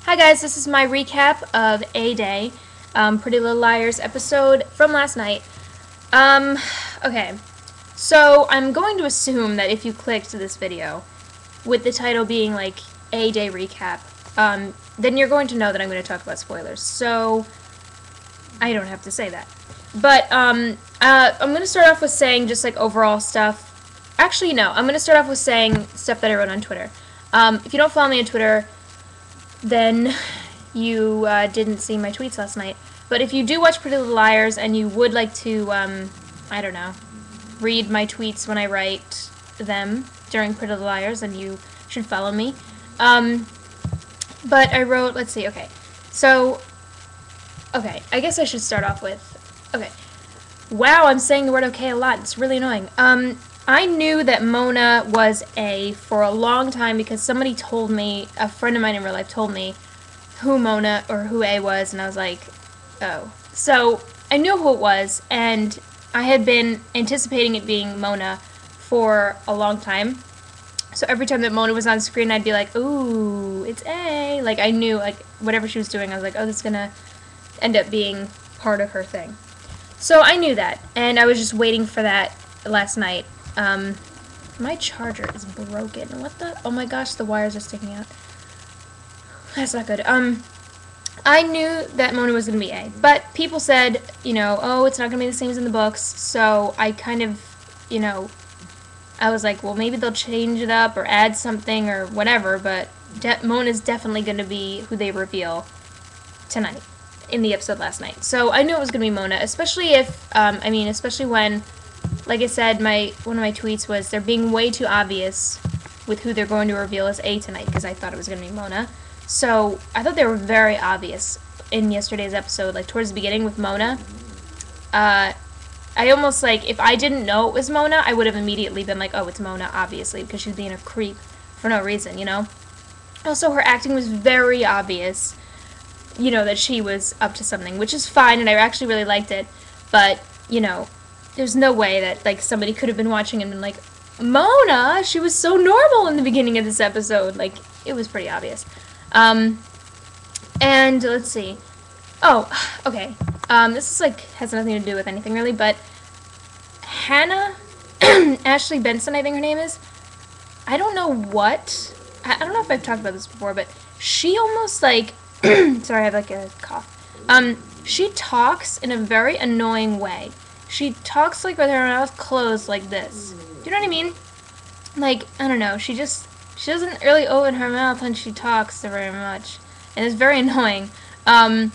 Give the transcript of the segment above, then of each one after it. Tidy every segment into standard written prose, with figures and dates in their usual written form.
Hi guys, this is my recap of A Day, Pretty Little Liars episode from last night. Okay, so I'm going to assume that if you clicked this video, with the title being like A Day recap, then you're going to know that I'm going to talk about spoilers, so I don't have to say that. But, I'm going to start off with saying just like overall stuff. Actually, no, I'm going to start off with saying stuff that I wrote on Twitter. If you don't follow me on Twitter, then you didn't see my tweets last night. But if you do watch Pretty Little Liars and you would like to, I don't know, read my tweets when I write them during Pretty Little Liars, then you should follow me. But I wrote, let's see, okay. So, okay, I guess I should start off with, okay. Wow, I'm saying the word okay a lot. It's really annoying. I knew that Mona was A for a long time because somebody told me, a friend of mine in real life told me who Mona or who A was, and I was like, oh. So I knew who it was, and I had been anticipating it being Mona for a long time. So every time that Mona was on screen, I'd be like, ooh, it's A. Like, I knew, like, whatever she was doing, I was like, oh, this is gonna end up being part of her thing. So I knew that, and I was just waiting for that last night. My charger is broken. What the? Oh my gosh, the wires are sticking out. That's not good. I knew that Mona was going to be A, but people said, you know, oh, it's not going to be the same as in the books, so I kind of, you know, I was like, well, maybe they'll change it up or add something or whatever, but Mona's definitely going to be who they reveal tonight, in the episode last night. So I knew it was going to be Mona, especially if, especially when, like I said, one of my tweets was they're being way too obvious with who they're going to reveal as A tonight, because I thought it was going to be Mona. So I thought they were very obvious in yesterday's episode, like towards the beginning with Mona. I almost, like, if I didn't know it was Mona, I would have immediately been like, oh, it's Mona, obviously, because she's being a creep for no reason, you know? Also, her acting was very obvious, you know, that she was up to something, which is fine, and I actually really liked it, but, you know, there's no way that, like, somebody could have been watching and been like, Mona, she was so normal in the beginning of this episode. Like, it was pretty obvious. And let's see. Oh, okay. This is, like, has nothing to do with anything, really, but Hannah, Ashley Benson, I think her name is, I don't know what, I don't know if I've talked about this before, but she almost, like, sorry, I have, like, a cough. She talks in a very annoying way. She talks, like, with her mouth closed like this. Do you know what I mean? Like, I don't know, she doesn't really open her mouth when she talks very much. And it's very annoying. And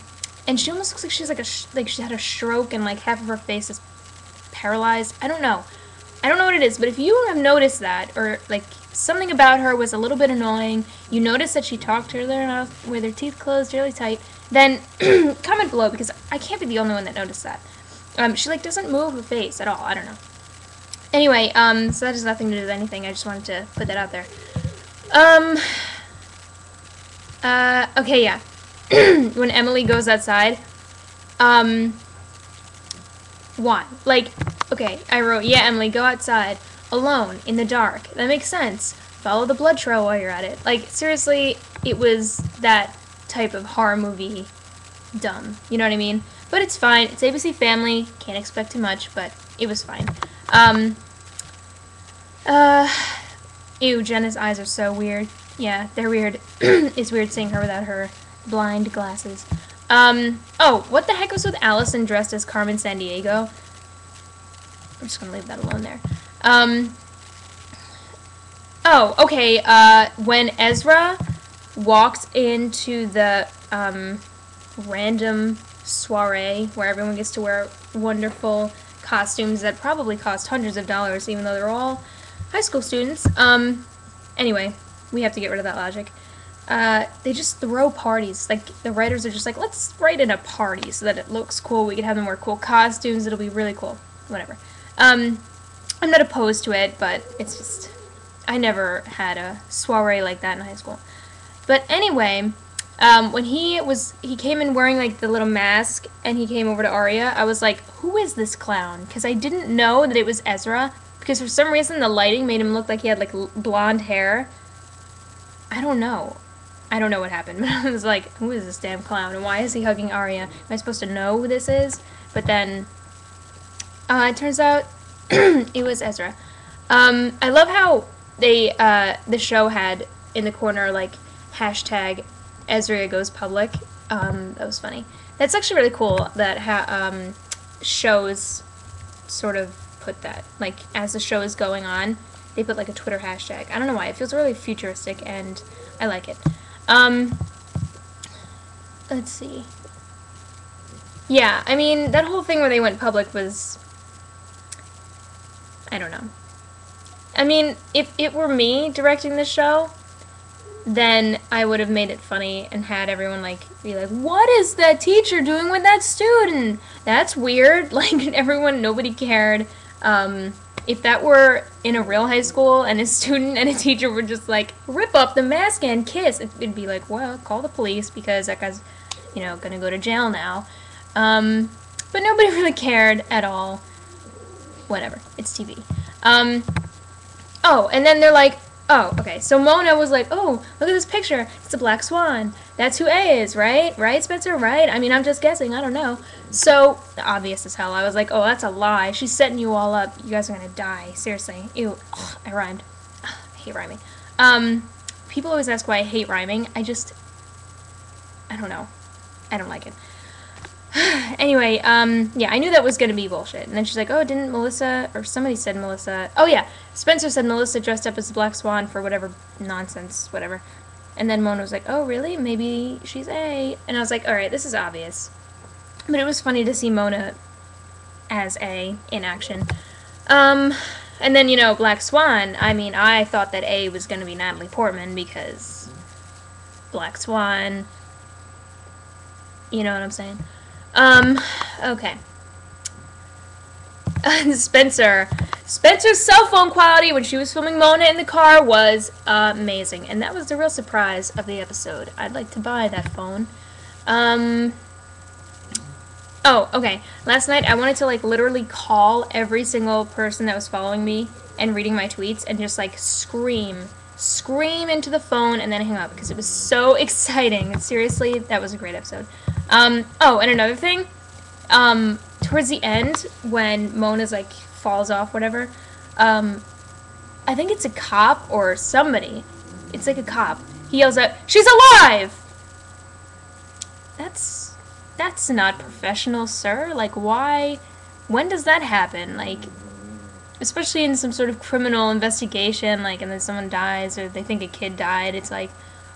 she almost looks like she's, like she had a stroke and, like, half of her face is paralyzed. I don't know. I don't know what it is, but if you have noticed that, or, like, something about her was a little bit annoying, you notice that she talked with her mouth with her teeth closed really tight, then comment below, because I can't be the only one that noticed that. She, like, doesn't move her face at all. I don't know. Anyway, so that has nothing to do with anything. I just wanted to put that out there. Okay, yeah. When Emily goes outside, why? Like, okay, I wrote, yeah, Emily, go outside. Alone, in the dark. That makes sense. Follow the blood trail while you're at it. Like, seriously, it was that type of horror movie dumb. You know what I mean? But it's fine. It's ABC Family. Can't expect too much, but it was fine. Ew, Jenna's eyes are so weird. Yeah, they're weird. It's weird seeing her without her blind glasses. Oh, what the heck was with Allison dressed as Carmen Sandiego? I'm just gonna leave that alone there. Oh, okay, when Ezra walked into the, random soiree where everyone gets to wear wonderful costumes that probably cost hundreds of dollars, even though they're all high school students. Anyway, we have to get rid of that logic. They just throw parties. Like, the writers are just like, let's write in a party so that it looks cool. We can have them wear cool costumes. It'll be really cool. Whatever. I'm not opposed to it, but it's just, I never had a soiree like that in high school. But anyway, when he came in wearing, like, the little mask, and he came over to Arya, I was like, who is this clown? Because I didn't know that it was Ezra, because for some reason the lighting made him look like he had, like, blonde hair. I don't know. I don't know what happened. I was like, who is this damn clown, and why is he hugging Arya? Am I supposed to know who this is? But then, it turns out it was Ezra. I love how they, the show had in the corner, like, hashtag Ezra goes public. That was funny. That's actually really cool that shows sort of put that. Like, as the show is going on, they put, like, a Twitter hashtag. I don't know why. It feels really futuristic, and I like it. Let's see. Yeah, I mean, that whole thing where they went public was... I don't know. I mean, if it were me directing the show, then I would have made it funny and had everyone, like, be like, what is that teacher doing with that student? That's weird. Like, everyone, nobody cared. If that were in a real high school and a student and a teacher were just, like, rip up the mask and kiss, it'd be like, well, call the police because that guy's, you know, gonna go to jail now. But nobody really cared at all. Whatever. It's TV. Oh, and then they're like, oh, okay, so Mona was like, oh, look at this picture. It's a black swan. That's who A is, right? Right, Spencer? Right? I mean, I'm just guessing. I don't know. So, obvious as hell. I was like, oh, that's a lie. She's setting you all up. You guys are gonna die. Seriously. Ew. Ugh, I rhymed. Ugh, I hate rhyming. People always ask why I hate rhyming. I don't know. I don't like it. Anyway, yeah, I knew that was gonna be bullshit. And then she's like, oh, didn't Melissa, or somebody said Melissa, oh yeah, Spencer said Melissa dressed up as the Black Swan for whatever nonsense, whatever. And then Mona was like, oh, really? Maybe she's A. And I was like, alright, this is obvious. But it was funny to see Mona as A in action. And then, you know, Black Swan, I mean, I thought that A was gonna be Natalie Portman because Black Swan, you know what I'm saying? Okay. Spencer's cell phone quality when she was filming Mona in the car was amazing. And that was the real surprise of the episode. I'd like to buy that phone. Oh, okay. Last night I wanted to, like, literally call every single person that was following me and reading my tweets and just, like, scream into the phone and then hang up because it was so exciting. Seriously, that was a great episode. Oh, and another thing, towards the end, when Mona's, like, falls off, whatever, I think it's a cop or somebody. It's like a cop. He yells out, she's alive! That's not professional, sir. Like, why? When does that happen? Like, especially in some sort of criminal investigation, like, and then someone dies or they think a kid died, it's like,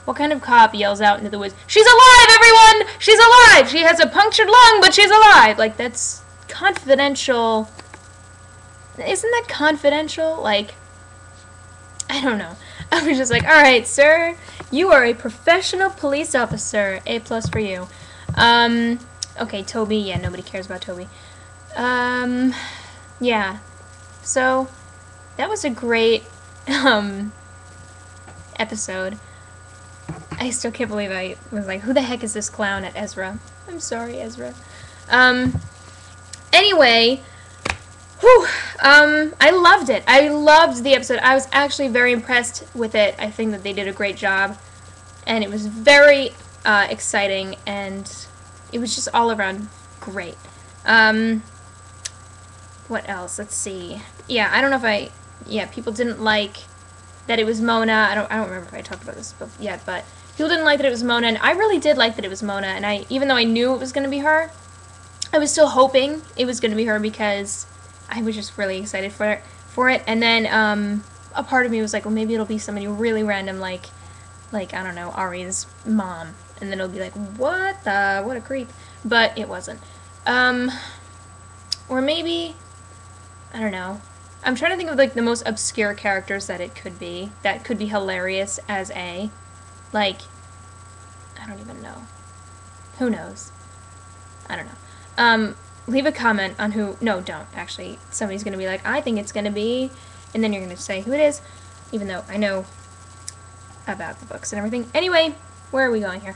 what kind of cop yells out into the woods, she's alive, everyone! She's alive! She has a punctured lung, but she's alive! Like, that's confidential. Isn't that confidential? Like, I don't know. I was just like, alright, sir, you are a professional police officer. A+ for you. Okay, Toby. Yeah, nobody cares about Toby. Yeah. So, that was a great, episode. I still can't believe I was like, who the heck is this clown at Ezra? I'm sorry, Ezra. Anyway, whew, I loved it. I loved the episode. I was actually very impressed with it. I think that they did a great job. And it was very, exciting, and it was just all around great. What else? Let's see. Yeah, I don't know if people didn't like that it was Mona. I don't remember if I talked about this yet, but people didn't like that it was Mona, and I really did like that it was Mona, and even though I knew it was going to be her, I was still hoping it was going to be her because I was just really excited for it, and then, a part of me was like, well, maybe it'll be somebody really random, like, I don't know, Ari's mom, and then it'll be like, what a creep, but it wasn't. Or maybe, I don't know, I'm trying to think of, like, the most obscure characters that it could be, that could be hilarious as A. Like, I don't even know. Who knows? I don't know. Leave a comment on who, no, don't, actually. Somebody's gonna be like, I think it's gonna be, and then you're gonna say who it is, even though I know about the books and everything. Anyway, where are we going here?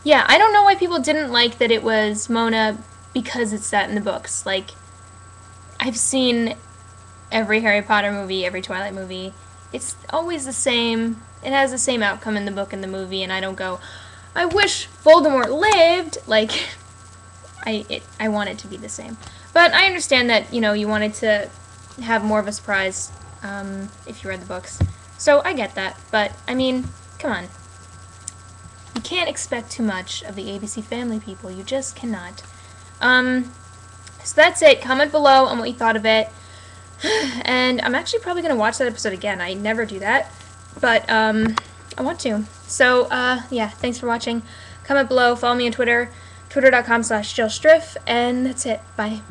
Yeah, I don't know why people didn't like that it was Mona because it's set in the books. Like, I've seen every Harry Potter movie, every Twilight movie. It's always the same it has the same outcome in the book and the movie, and I don't go, I wish Voldemort lived. Like, I want it to be the same. But I understand that, you know, you wanted to have more of a surprise if you read the books. So I get that. But, I mean, come on. You can't expect too much of the ABC Family people. You just cannot. So that's it. Comment below on what you thought of it. And I'm actually probably going to watch that episode again. I never do that. But, I want to. So, yeah, thanks for watching. Comment below. Follow me on Twitter. Twitter.com/JillStrif. And that's it. Bye.